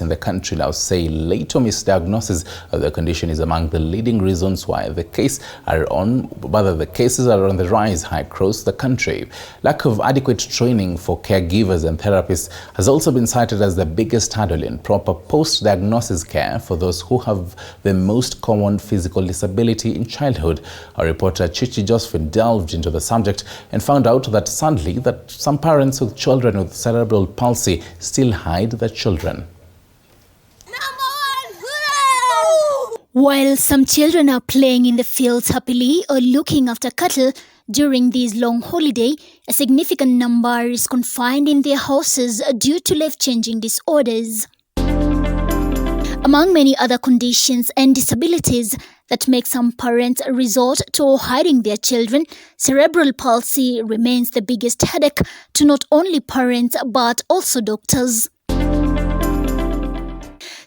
in the country now say late or misdiagnosis of the condition is among the leading reasons why the cases are on the rise across the country. Lack of adequate training for caregivers and therapists has also been cited as the biggest hurdle in proper post-diagnosis care for those who have the most common physical disability in childhood. Our reporter Chichi Josephine delved into the subject and found out that sadly that some parents with children with cerebral palsy still hide their children. While some children are playing in the fields happily or looking after cattle during these long holidays, a significant number is confined in their houses due to life-changing disorders. Among many other conditions and disabilities that make some parents resort to hiding their children, cerebral palsy remains the biggest headache to not only parents but also doctors.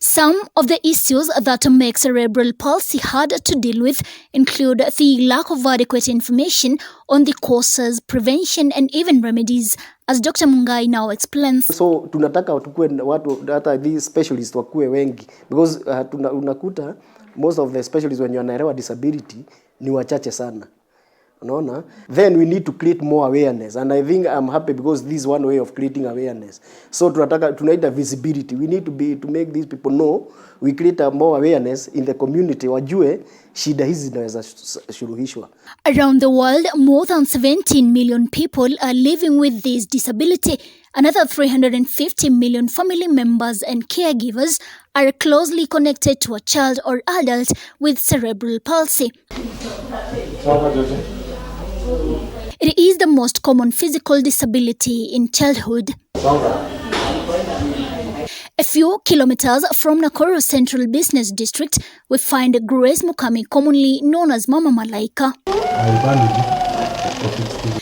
Some of the issues that make cerebral palsy hard to deal with include the lack of adequate information on the causes, prevention and even remedies, as Dr. Mungai now explains. So tunataka tukue watu hata these specialists wakue wengi because unakuta most of the specialists when wanaelewa disability ni wachache sana. Unaona? Then we need to create more awareness, and I think I'm happy because this is one way of creating awareness. So tunaita visibility. We need to make these people know. We create more awareness in the community. Wajue shida hizi zinaweza suluhishwa. Around the world, more than 17 million people are living with this disability. Another 350 million family members and caregivers are closely connected to a child or adult with cerebral palsy. It is the most common physical disability in childhood. A few kilometers from Nakuru Central Business District, we find Grace Mukami, commonly known as Mama Malaika.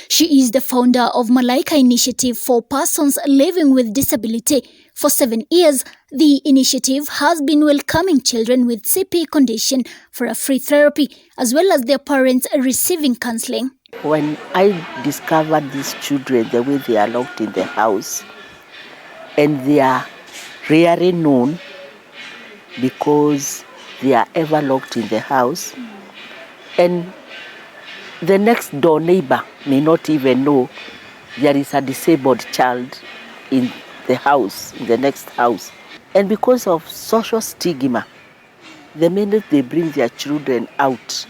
She is the founder of Malaika Initiative for persons living with disability. For 7 years, the initiative has been welcoming children with CP condition for a free therapy, as well as their parents receiving counseling. When I discovered these children, the way they are locked in the house, and they are rarely known because they are ever locked in the house, and the next door neighbor may not even know there is a disabled child in the house, in the next house. And because of social stigma, the minute they bring their children out,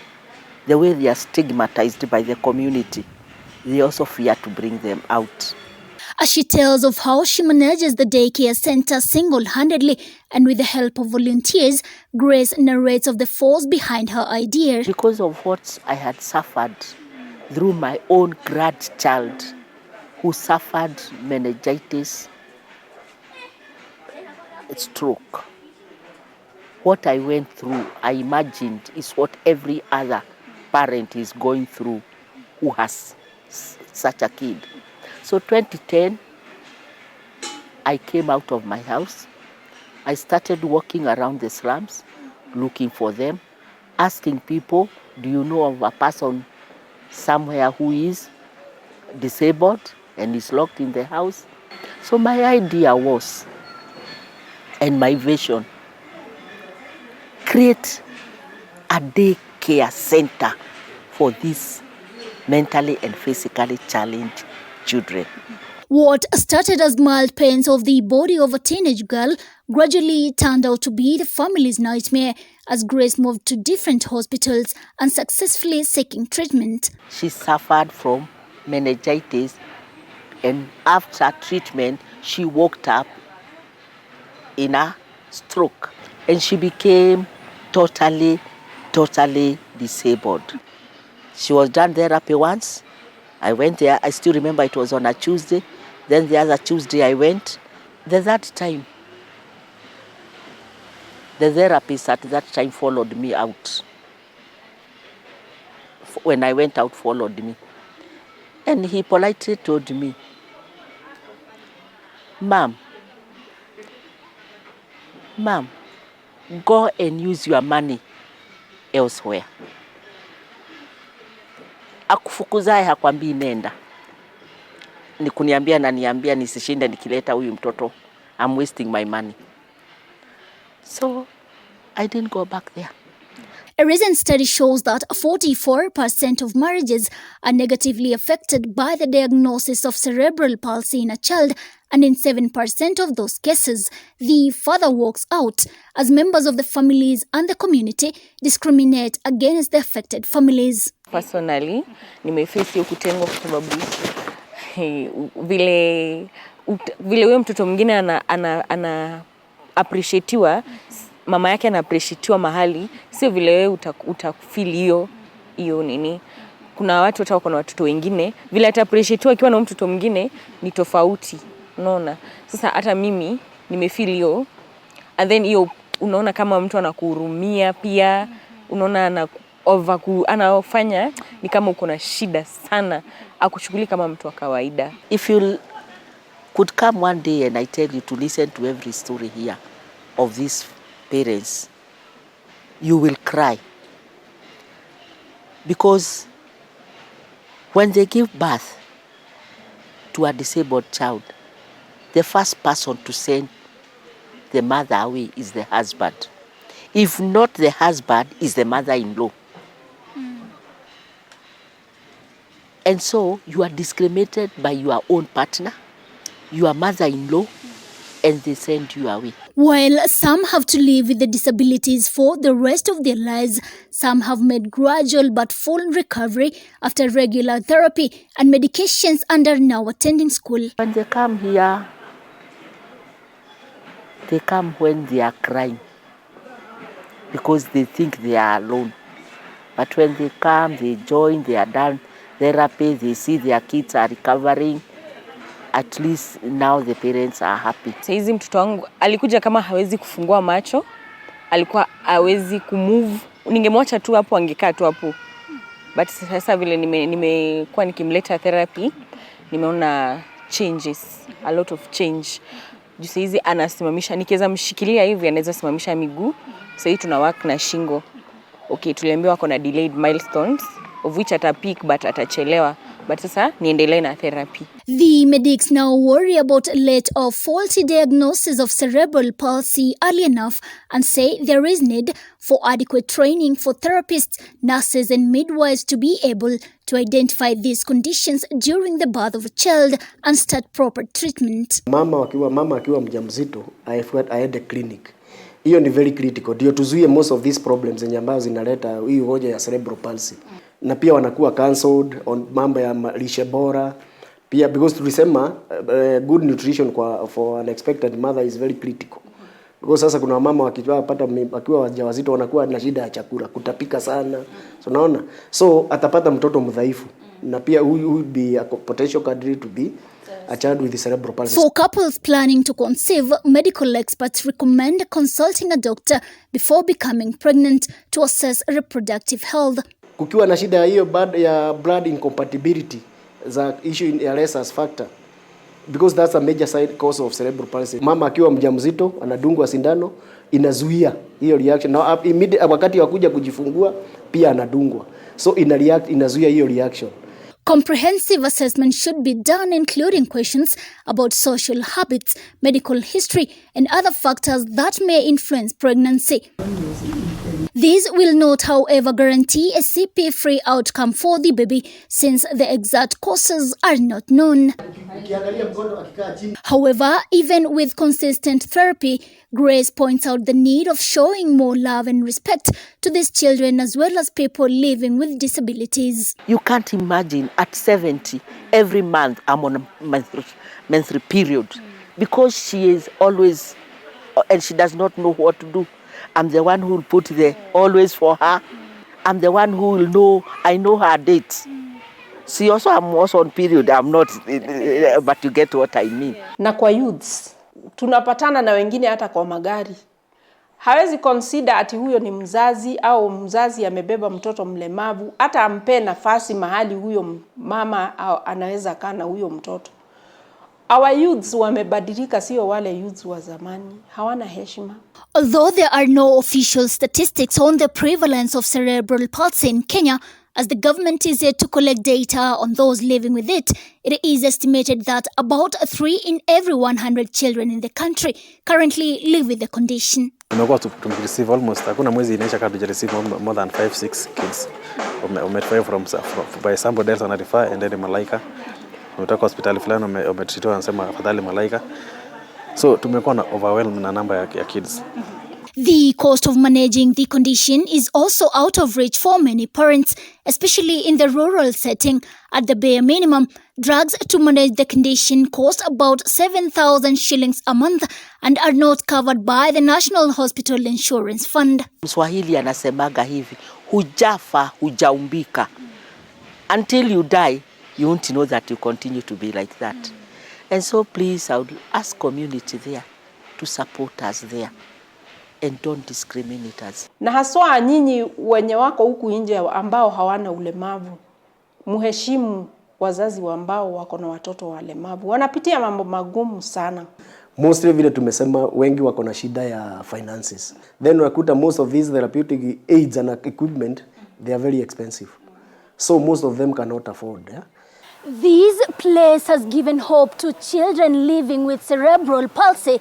the way they are stigmatized by the community, they also fear to bring them out. As she tells of how she manages the daycare center single-handedly and with the help of volunteers, Grace narrates of the force behind her idea. Because of what I had suffered through my own grandchild who suffered meningitis, stroke. What I went through, I imagined, is what every other parent is going through who has such a kid. So 2010, I came out of my house. I started walking around the slums, looking for them, asking people, do you know of a person somewhere who is disabled and is locked in the house? So my idea was, and my vision, create a daycare center for these mentally and physically challenged children. What started as mild pains of the body of a teenage girl gradually turned out to be the family's nightmare as Grace moved to different hospitals and successfully seeking treatment. She suffered from meningitis, and after treatment, she woke up in a stroke, and she became totally disabled. She was done therapy once. I went there. I still remember it was on a Tuesday. Then the other Tuesday I went. The third time, the therapist at that time followed me out. When I went out, followed me. And he politely told me, Ma'am, go and use your money elsewhere. Akufukuzaye hakwambii nenda. Ni kuniambia na niambia nisishinde nikileta huyu mtoto. I'm wasting my money. So I didn't go back there. A recent study shows that 44% of marriages are negatively affected by the diagnosis of cerebral palsy in a child, and in 7% of those cases, the father walks out as members of the families and the community discriminate against the affected families. Personally, nimeface hiyo kutengwa kwa sababu vile huyo mtoto mwingine ana appreciatiwa, mama yake ana appreciatiwa mahali, sio vile wewe utafeel hiyo nini. Kuna watu hata wako na watoto wengine, vile ata appreciatiwa akiwa na mtoto mwingine ni tofauti, unaona. Sasa hata mimi nimefeel hiyo, and then hiyo unaona kama mtu anakuhurumia pia, unaona anafanya ni kama uko na shida sana, akuchukulia kama mtu wa kawaida. If you could come one day and I tell you to listen to every story here of these parents, you will cry. Because when they give birth to a disabled child, the first person to send the mother away is the husband. If not the husband, is the mother-in-law. And so you are discriminated by your own partner, your mother-in-law, and they send you away. While some have to live with the disabilities for the rest of their lives, some have made gradual but full recovery after regular therapy and medications and are now attending school. When they come here, they come when they are crying because they think they are alone. But when they come, they join, they are done therapy, they see their kids are recovering. At least now the parents are happy. Saizi mtoto wangu alikuja kama hawezi kufungua macho, alikuwa hawezi kumove. Ningemwacha tu hapo, angekaa tu hapo. But sasa vile nimekuwa nikimleta therapy, nimeona changes, a lot of change. Saizi anasimamisha, nikiweza mshikilia hivi anaweza simamisha miguu. Sasa tuna work na shingo. Okay, tuliambiwa kuna delayed milestones of which atapick but atachelewa. But sasa niendelee na therapy. The medics now worry about late or faulty diagnosis of cerebral palsy early enough and say there is need for adequate training for therapists, nurses and midwives to be able to identify these conditions during the birth of a child and start proper treatment. Mama akiwa mjamzito aende clinic. Hiyo ni very critical. Ndio tuzuie most of these problems zenye ambazo zinaleta hii ugonjwa ya cerebral palsy. Na pia wanakuwa cancelled on mambo ya lishe bora. Pia because tulisema good nutrition for an expectant mother is very critical. Because sasa kuna mama wakiwa wajawazito wanakuwa na shida ya chakula, kutapika sana. So unaona? So atapata mtoto mdhaifu. Na pia who would be a potential candidate to be a child with cerebral palsy. For couples planning to conceive, medical experts recommend consulting a doctor before becoming pregnant to assess reproductive health. Kukiwa na shida hiyo ya blood incompatibility za issue ya rhesus factor, because that's a major side cause of cerebral palsy. Mama akiwa mjamzito anadungwa sindano, inazuia hiyo reaction. Na wakati wa kuja kujifungua pia anadungwa. So inazuia hiyo reaction. Comprehensive assessment should be done, including questions about social habits, medical history, and other factors that may influence pregnancy. These will not, however, guarantee a CP-free outcome for the baby, since the exact causes are not known. However, even with consistent therapy, Grace points out the need of showing more love and respect to these children as well as people living with disabilities. You can't imagine at 70, every month I'm on a menstrual period because she is always, and she does not know what to do. I'm the one who will put the always for her. I'm the one who will know, I know her dates. See, also I'm also on period, I'm not, but you get what I mean. Na kwa youths, tunapatana na wengine hata kwa magari. Hawezi consider ati huyo ni mzazi au mzazi amebeba mtoto mlemavu, hata ampe nafasi mahali huyo mama anaweza kaa na huyo mtoto. Our youths wamebadilika, sio wale youths wa zamani. Hawana heshima. Although there are no official statistics on the prevalence of cerebral palsy in Kenya, As the government is yet to collect data on those living with it, it is estimated that about 3 in every 100 children in the country currently live with the condition. Tumekuwa tumereceive almost, hakuna mwezi inaisha kama tujareceive more than 5-6 kids. Umetreat from by somebody else refer and then Malaika. Umetoka hospitali fulani umetreatiwa anasema afadhali Malaika. So tumekuwa na overwhelmed na number ya kids. The cost of managing the condition is also out of reach for many parents, especially in the rural setting. At the bare minimum, drugs to manage the condition cost about 7,000 shillings a month and are not covered by the National Hospital Insurance Fund. Mswahili anasemaga hivi, hujafa hujaumbika. Until you die, you won't know that you continue to be like that. And so please, I would ask community there to support us there. And don't discriminate us. Na haswa nyinyi wenye wako huku nje ambao hawana ulemavu, muheshimu wazazi ambao wako na watoto walemavu. Wanapitia mambo magumu sana. Mostly vile tumesema wengi wako na shida ya finances. Then unakuta most of these therapeutic aids and equipment, they are very expensive. So most of them cannot afford. Yeah? This place has given hope to children living with cerebral palsy,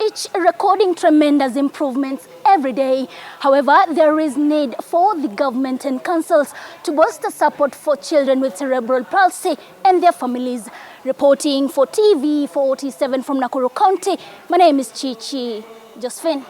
each recording tremendous improvements every day. However, there is need for the government and councils to bolster support for children with cerebral palsy and their families. Reporting for TV 47 from Nakuru County, my name is Chichi Josephine.